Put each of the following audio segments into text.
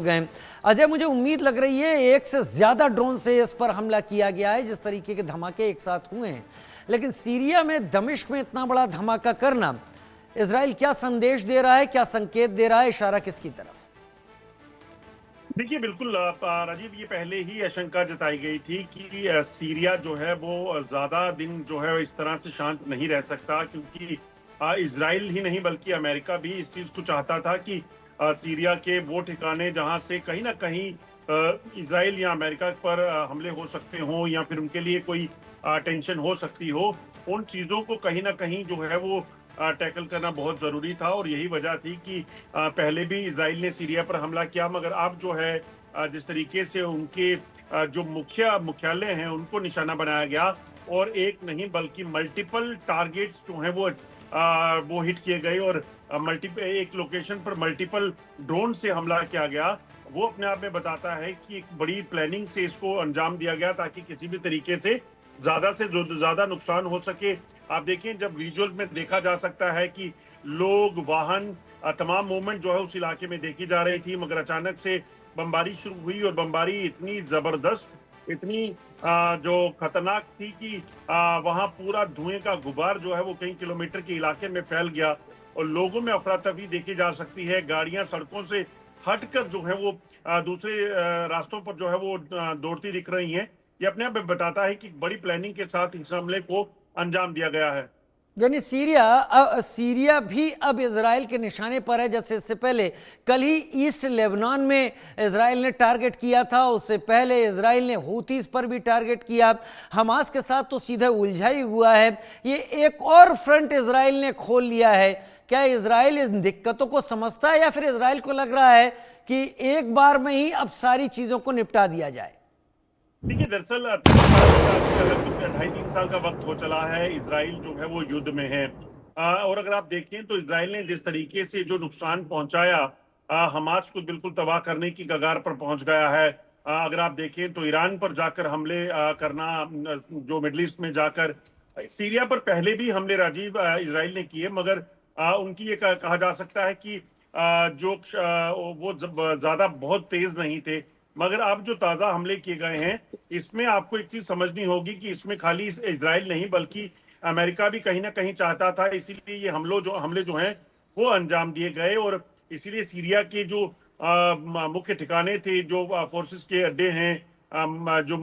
गए। अजय, मुझे उम्मीद लग रही है एक से ज्यादा ड्रोन से इस पर हमला किया गया है, जिस तरीके के धमाके एक साथ हुए हैं। लेकिन सीरिया में, दमिश्क में इतना बड़ा धमाका करना इजराइल क्या संदेश दे रहा है, क्या संकेत दे रहा है, इशारा किसकी तरफ? देखिए, बिल्कुल राजीव, ये पहले ही आशंका जताई गई थी कि सीरिया जो है वो ज्यादा दिन जो है इस तरह से शांत नहीं रह सकता, क्योंकि इजराइल ही नहीं बल्कि अमेरिका भी इस चीज को चाहता था कि सीरिया के वो ठिकाने जहां से कहीं ना कहीं इजराइल या अमेरिका पर हमले हो सकते हो या फिर उनके लिए कोई टेंशन हो सकती हो, उन चीजों को कहीं ना कहीं जो है वो टैकल करना बहुत जरूरी था। और यही वजह थी कि पहले भी इजराइल ने सीरिया पर हमला किया, मगर अब जो है जिस तरीके से उनके जो मुख्यालय हैं उनको निशाना बनाया गया और एक नहीं बल्कि मल्टीपल टारगेट्स जो हैं वो हिट किए गए और एक लोकेशन पर मल्टीपल ड्रोन से हमला किया गया। वो अपने आप में बताता है कि एक बड़ी प्लानिंग से इसको अंजाम दिया गया ताकि किसी भी तरीके से ज्यादा नुकसान हो सके। आप देखिए, जब विजुअल में देखा जा सकता है कि लोग, वाहन, तमाम मूवमेंट जो है उस इलाके में देखी जा रही थी, मगर अचानक से बमबारी शुरू हुई और बमबारी इतनी जबरदस्त, इतनी जो खतरनाक थी कि वहां पूरा धुएं का गुबार जो है वो कई किलोमीटर के इलाके में फैल गया और लोगों में अफरा तफरी देखी जा सकती है। गाड़ियां सड़कों से हटकर जो है वो दूसरे रास्तों पर जो है वो दौड़ती दिख रही हैं। ये अपने आप में बताता है कि बड़ी प्लानिंग के साथ इस हमले को अंजाम दिया गया है। यानी सीरिया भी अब इजराइल के निशाने पर है। जैसे इससे पहले कल ही ईस्ट लेबनान में इजराइल ने टारगेट किया था, उससे पहले इजराइल ने हूतीस पर भी टारगेट किया। हमास के साथ तो सीधा उलझा ही हुआ है। ये एक और फ्रंट इजराइल ने खोल लिया है। क्या इजराइल इन दिक्कतों को समझता है या फिर इजराइल को लग रहा है कि एक बार में ही अब सारी चीजों को निपटा दिया जाए? देखिए, दरअसल 2.5-3 साल का वक्त हो चला है, इजराइल जो है वो युद्ध में है। और अगर आप देखें तो इजराइल ने जिस तरीके से जो नुकसान पहुंचाया, हमास को बिल्कुल तबाह करने की कगार पर पहुंच गया है। अगर आप देखें तो ईरान पर जाकर हमले करना, जो मिडल ईस्ट में जाकर, सीरिया पर पहले भी हमले राजीव इजराइल ने किए, मगर उनकी ये कहा जा सकता है कि वो ज्यादा बहुत तेज नहीं थे। मगर अब जो ताजा हमले किए गए हैं, इसमें आपको एक चीज समझनी होगी कि इसमें खाली इजराइल नहीं बल्कि अमेरिका भी कहीं ना कहीं चाहता था, इसीलिए ये हमले जो हैं वो अंजाम दिए गए। और इसीलिए सीरिया के जो मुख्य ठिकाने थे, जो फोर्सेस के अड्डे हैं, जो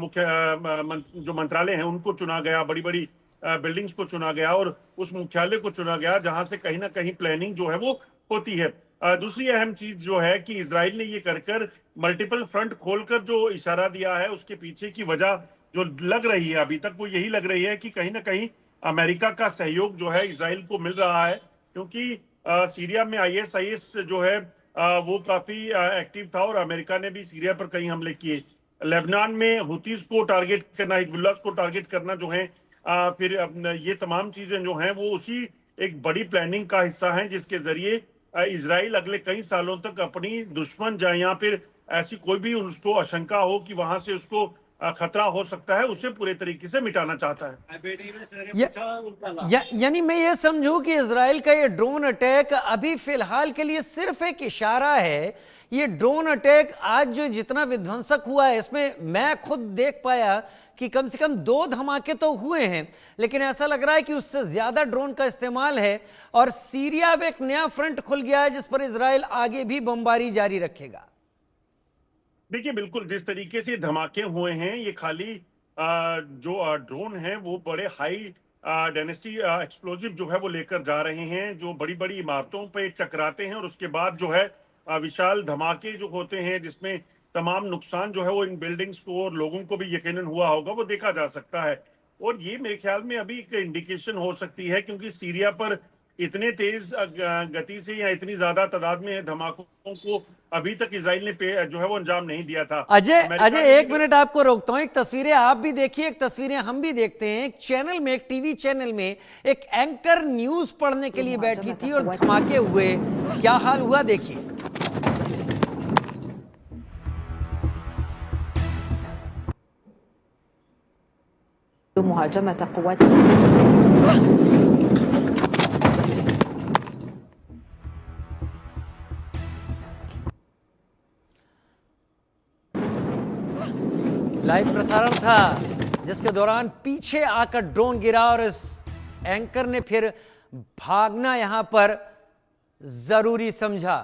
जो मंत्रालय हैं उनको चुना गया, बड़ी बड़ी बिल्डिंग्स को चुना गया और उस मुख्यालय को चुना गया जहां से कहीं ना कहीं प्लानिंग जो है वो होती है। दूसरी अहम चीज जो है कि इजराइल ने ये कर मल्टीपल फ्रंट खोलकर जो इशारा दिया है, उसके पीछे की वजह जो लग रही है अभी तक, वो यही लग रही है कि कहीं ना कहीं अमेरिका का सहयोग जो है इजराइल को मिल रहा है, क्योंकि सीरिया में आईएस जो है वो काफी एक्टिव था और अमेरिका ने भी सीरिया पर कई हमले किए। लेबनान में हुतीस को टारगेट करना, हिजबुल्लाह को टारगेट करना जो है, फिर ये तमाम चीजें जो हैं वो उसी एक बड़ी प्लानिंग का हिस्सा हैं, जिसके जरिए इजराइल अगले कई सालों तक अपनी दुश्मन जाए या फिर ऐसी कोई भी उसको आशंका हो कि वहां से उसको खतरा हो सकता है, उसे पूरे तरीके से मिटाना चाहता है। यानी मैं ये समझूं कि इजराइल का ये ड्रोन अटैक अभी फिलहाल के लिए सिर्फ एक इशारा है। ये ड्रोन अटैक आज जो जितना विध्वंसक हुआ है, इसमें मैं खुद देख पाया कि कम से कम 2 धमाके तो हुए हैं, लेकिन ऐसा लग रहा है कि उससे ज्यादा ड्रोन का इस्तेमाल है और सीरिया में एक नया फ्रंट खुल गया है जिस पर इजराइल आगे भी बमबारी जारी रखेगा। देखिए, बिल्कुल जिस तरीके से धमाके हुए हैं, ये खाली जो ड्रोन हैं वो बड़े हाई डेंसिटी एक्सप्लोजिव जो है वो लेकर जा रहे हैं, जो बड़ी बड़ी इमारतों पे टकराते हैं और उसके बाद जो है विशाल धमाके जो होते हैं, जिसमें तमाम नुकसान जो है वो इन बिल्डिंग्स को और लोगों को भी यकीनन हुआ होगा, वो देखा जा सकता है। और ये मेरे ख्याल में अभी एक इंडिकेशन हो सकती है, क्योंकि सीरिया पर इतने तेज गति से या इतनी ज्यादा तादाद में धमाकों को अभी तक इजराइल ने जो है वो अंजाम नहीं दिया था। अजय एक मिनट आपको रोकता हूं। एक तस्वीरें आप भी देखिए, एक तस्वीरें हम भी देखते हैं। एक चैनल में, एक टीवी चैनल में एक एंकर न्यूज पढ़ने के लिए बैठी थी और धमाके हुए। क्या हाल हुआ देखिए। मुहाजमत क़ुव्वत लाइव प्रसारण था जिसके दौरान पीछे आकर ड्रोन गिरा और इस एंकर ने फिर भागना यहां पर जरूरी समझा।